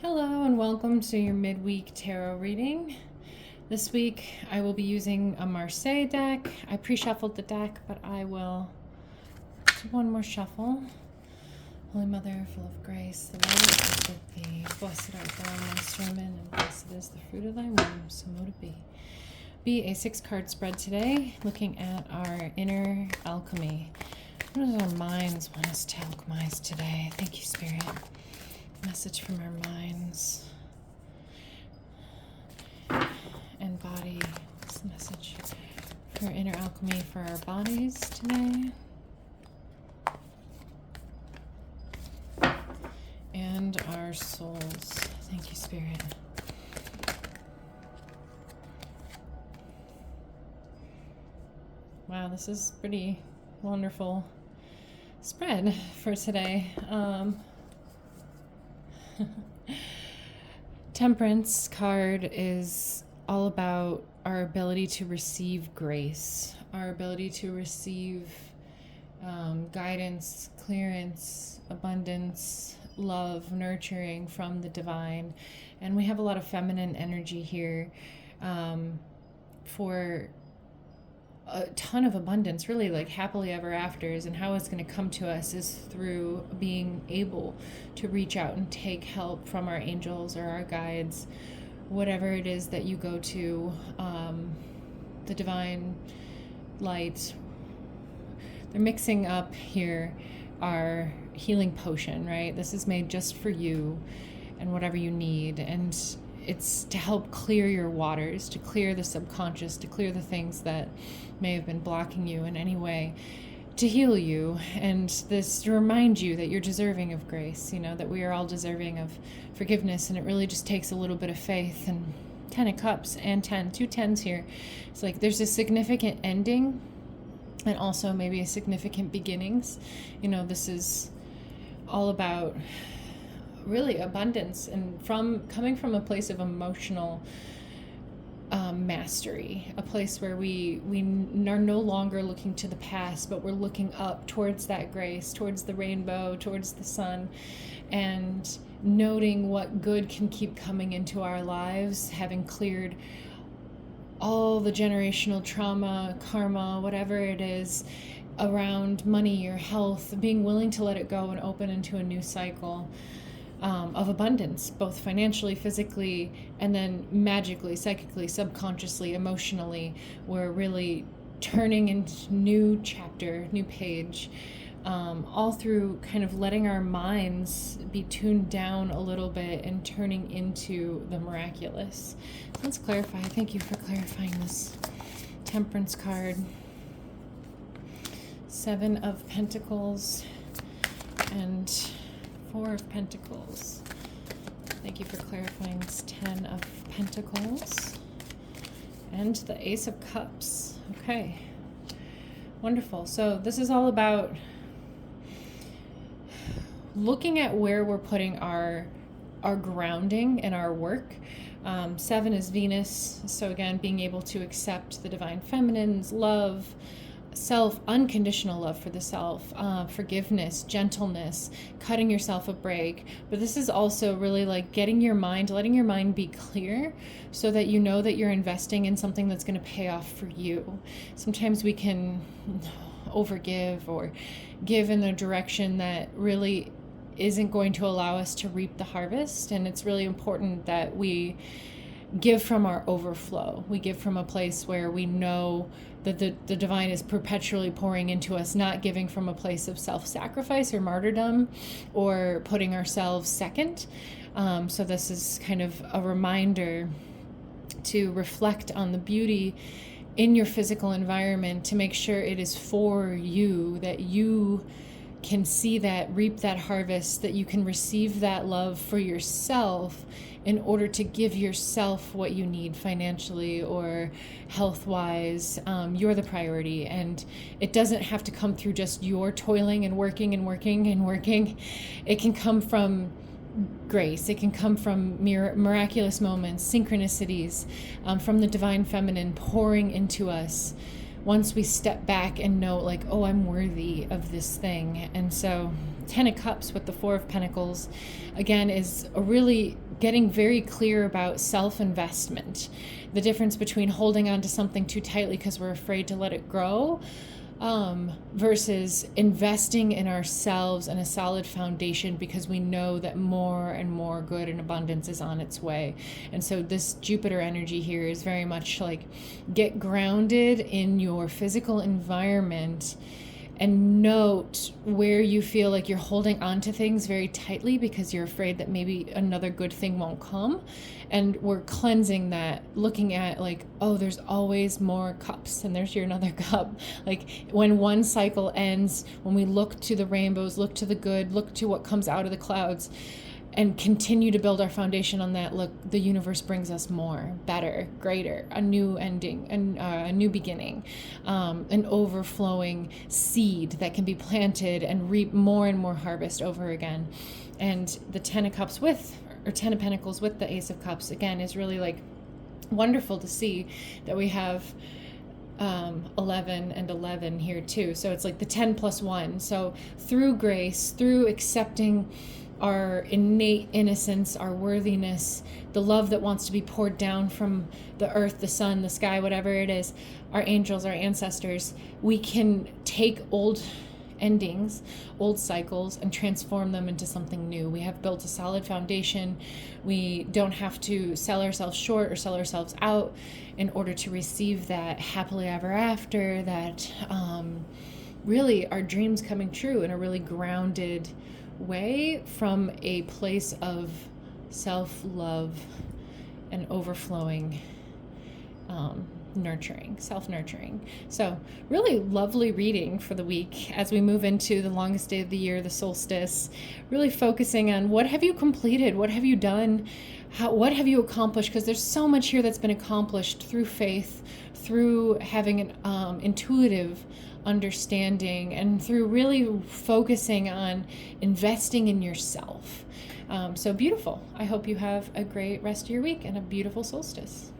Hello and welcome to your midweek tarot reading. This week I will be using a Marseille deck. I pre-shuffled the deck, but I will do one more shuffle. Holy Mother, full of grace, the Lord is with thee. Blessed art thou amongst women, and blessed is the fruit of thy womb. So mote it be. Be a 6-card spread today, looking at our inner alchemy. What does our minds want us to alchemize today? Thank you, Spirit. Message from our minds and body. What's the message for inner alchemy for our bodies today? And our souls. Thank you, Spirit. Wow, this is pretty wonderful spread for today. Temperance card is all about our ability to receive grace, our ability to receive guidance, clearance, abundance, love, nurturing from the divine. And we have a lot of feminine energy here for a ton of abundance, really, like happily ever afters. And how it's going to come to us is through being able to reach out and take help from our angels or our guides, whatever it is that you go to, the divine light. They're mixing up here our healing potion, right? This is made just for you and whatever you need. And it's to help clear your waters, to clear the subconscious, to clear the things that may have been blocking you in any way, to heal you. And this to remind you that you're deserving of grace, that we are all deserving of forgiveness. And it really just takes a little bit of faith. And 10 of Cups and 2 tens here. It's like there's a significant ending and also maybe a significant beginnings. This is all about really abundance and coming from a place of emotional mastery, a place where we are no longer looking to the past, but we're looking up towards that grace, towards the rainbow, towards the sun, and noting what good can keep coming into our lives, having cleared all the generational trauma, karma, whatever it is around money or health, being willing to let it go and open into a new cycle of abundance, both financially, physically, and then magically, psychically, subconsciously, emotionally. We're really turning into new chapter, new page, all through kind of letting our minds be tuned down a little bit and turning into the miraculous. So let's clarify. Thank you for clarifying this Temperance card. 7 of Pentacles and 4 of Pentacles. Thank you for clarifying this 10 of Pentacles and the Ace of Cups. Okay, wonderful. So this is all about looking at where we're putting our grounding in our work. 7 is Venus. So again, being able to accept the divine feminine's love, self, unconditional love for the self, forgiveness, gentleness, cutting yourself a break. But this is also really like letting your mind be clear so that you know that you're investing in something that's going to pay off for you. Sometimes we can overgive or give in a direction that really isn't going to allow us to reap the harvest. And it's really important that we give from our overflow. We give from a place where we know that the divine is perpetually pouring into us, not giving from a place of self-sacrifice or martyrdom or putting ourselves second. So this is kind of a reminder to reflect on the beauty in your physical environment, to make sure it is for you, that you can see that, reap that harvest, that you can receive that love for yourself in order to give yourself what you need financially or health-wise. You're the priority, and it doesn't have to come through just your toiling and working and working and working. It can come from grace. It can come from miraculous moments, synchronicities, from the divine feminine pouring into us once we step back and know, like, oh, I'm worthy of this thing. And so 10 of Cups with the 4 of Pentacles, again, is a really getting very clear about self-investment, the difference between holding on to something too tightly because we're afraid to let it grow, versus investing in ourselves and a solid foundation because we know that more and more good and abundance is on its way. And so this Jupiter energy here is very much like, get grounded in your physical environment and note where you feel like you're holding on to things very tightly because you're afraid that maybe another good thing won't come. And we're cleansing that, looking at like, oh, there's always more cups, and there's your another cup. Like when one cycle ends, when we look to the rainbows, look to the good, look to what comes out of the clouds, and continue to build our foundation on that, look, the universe brings us more, better, greater, a new ending, and a new beginning, an overflowing seed that can be planted and reap more and more harvest over again. And the Ten of Cups or Ten of Pentacles with the Ace of Cups, again, is really like wonderful to see that we have 11 and 11 here too. So it's like the 10 plus 1. So through grace, through accepting our innate innocence, our worthiness, the love that wants to be poured down from the earth, the sun, the sky, whatever it is, our angels, our ancestors, we can take old endings, old cycles, and transform them into something new. We have built a solid foundation. We don't have to sell ourselves short or sell ourselves out in order to receive that happily ever after, that really our dreams coming true in a really grounded way from a place of self-love and overflowing nurturing, self-nurturing. So really lovely reading for the week as we move into the longest day of the year, the solstice, really focusing on what have you completed, what have you done, what have you accomplished, because there's so much here that's been accomplished through faith, through having an intuitive understanding, and through really focusing on investing in yourself. So beautiful. I hope you have a great rest of your week and a beautiful solstice.